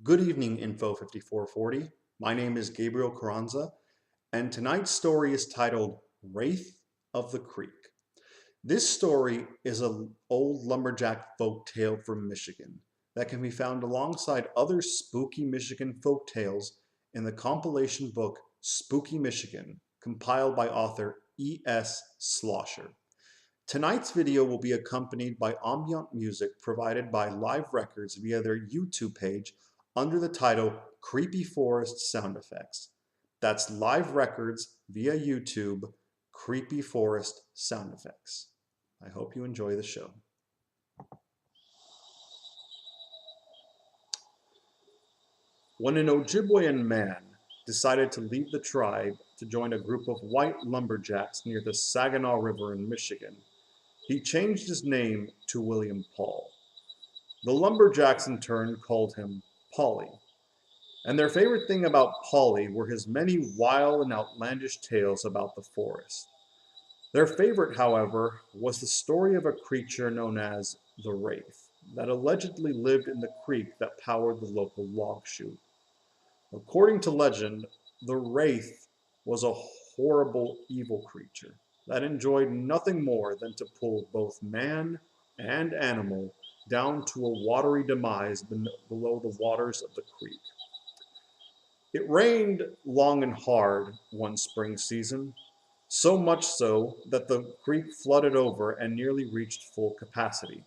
Good evening, Info 5440. My name is Gabriel Carranza, and tonight's story is titled Wraith of the Creek. This story is an old lumberjack folk tale from Michigan that can be found alongside other spooky Michigan folk tales in the compilation book Spooky Michigan, compiled by author E.S. Schlosser. Tonight's video will be accompanied by ambient music provided by Live Records via their YouTube page under the title Creepy Forest Sound Effects. That's Live Records via YouTube, Creepy Forest Sound Effects. I hope you enjoy the show. When an Ojibwayan man decided to leave the tribe to join a group of white lumberjacks near the Saginaw River in Michigan, he changed his name to William Paul. The lumberjacks in turn called him Polly, and their favorite thing about Polly were his many wild and outlandish tales about the forest. Their favorite, however, was the story of a creature known as the Wraith that allegedly lived in the creek that powered the local log chute. According to legend, the Wraith was a horrible evil creature that enjoyed nothing more than to pull both man and animal down to a watery demise below the waters of the creek. It rained long and hard one spring season, so much so that the creek flooded over and nearly reached full capacity.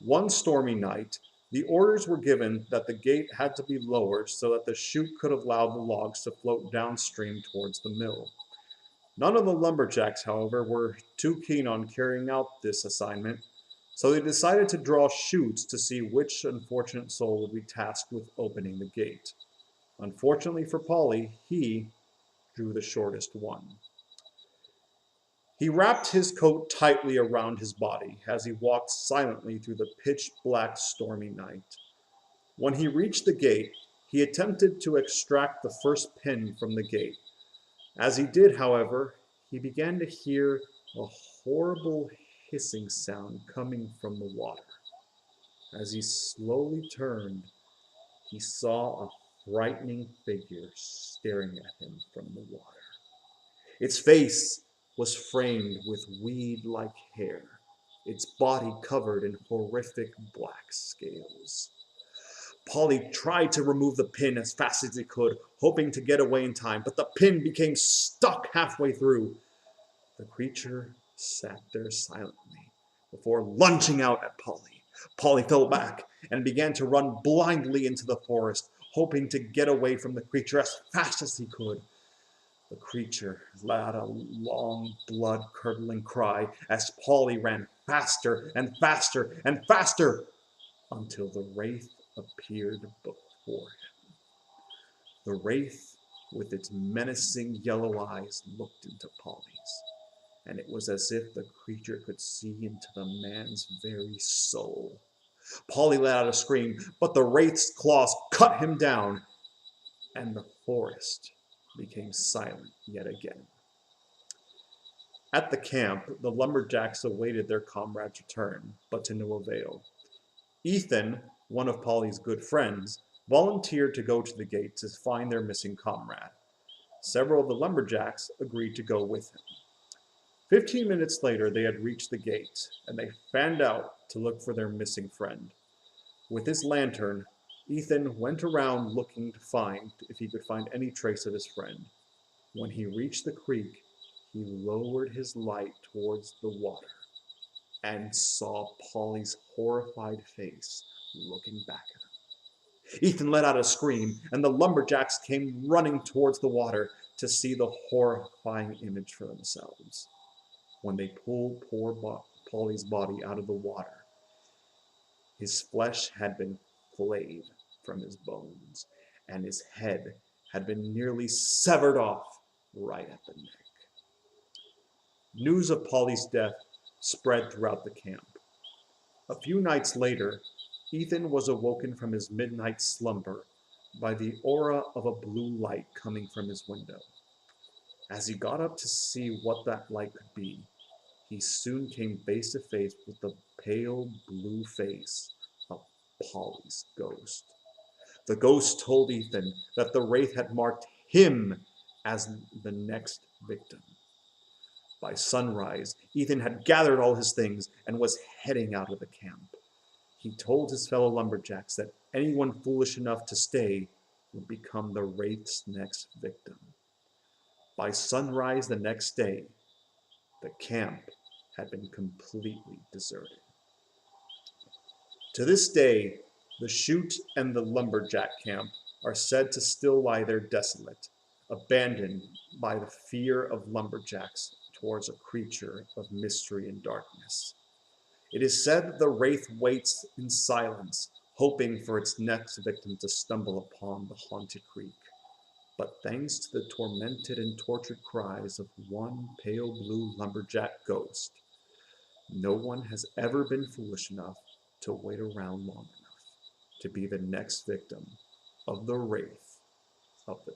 One stormy night, the orders were given that the gate had to be lowered so that the chute could allow the logs to float downstream towards the mill. None of the lumberjacks, however, were too keen on carrying out this assignment, so they decided to draw chutes to see which unfortunate soul would be tasked with opening the gate. Unfortunately for Polly, he drew the shortest one. He wrapped his coat tightly around his body as he walked silently through the pitch-black stormy night. When he reached the gate, he attempted to extract the first pin from the gate. As he did, however, he began to hear a horrible hissing sound coming from the water. As he slowly turned, he saw a frightening figure staring at him from the water. Its face was framed with weed-like hair, its body covered in horrific black scales. Polly tried to remove the pin as fast as he could, hoping to get away in time, but the pin became stuck halfway through. The creature sat there silently before lunging out at Polly. Polly fell back and began to run blindly into the forest, hoping to get away from the creature as fast as he could. The creature let out a long, blood-curdling cry as Polly ran faster and faster and faster until the Wraith appeared before him. The Wraith, with its menacing yellow eyes, looked into Polly's, and it was as if the creature could see into the man's very soul. Polly let out a scream, but the Wraith's claws cut him down, and the forest became silent yet again. At the camp, the lumberjacks awaited their comrade's return, but to no avail. Ethan, one of Polly's good friends, volunteered to go to the gate to find their missing comrade. Several of the lumberjacks agreed to go with him. 15 minutes later, they had reached the gate, and they fanned out to look for their missing friend. With his lantern, Ethan went around looking to find if he could find any trace of his friend. When he reached the creek, he lowered his light towards the water and saw Polly's horrified face looking back at him. Ethan let out a scream, and the lumberjacks came running towards the water to see the horrifying image for themselves. When they pulled Polly's body out of the water, his flesh had been flayed from his bones, and his head had been nearly severed off right at the neck. News of Polly's death spread throughout the camp. A few nights later, Ethan was awoken from his midnight slumber by the aura of a blue light coming from his window. As he got up to see what that light could be, he soon came face to face with the pale blue face of Polly's ghost. The ghost told Ethan that the Wraith had marked him as the next victim. By sunrise, Ethan had gathered all his things and was heading out of the camp. He told his fellow lumberjacks that anyone foolish enough to stay would become the Wraith's next victim. By sunrise the next day, the camp had been completely deserted. To this day, the chute and the lumberjack camp are said to still lie there desolate, abandoned by the fear of lumberjacks towards a creature of mystery and darkness. It is said that the Wraith waits in silence, hoping for its next victim to stumble upon the haunted creek. But thanks to the tormented and tortured cries of one pale blue lumberjack ghost, no one has ever been foolish enough to wait around long enough to be the next victim of the Wraith of the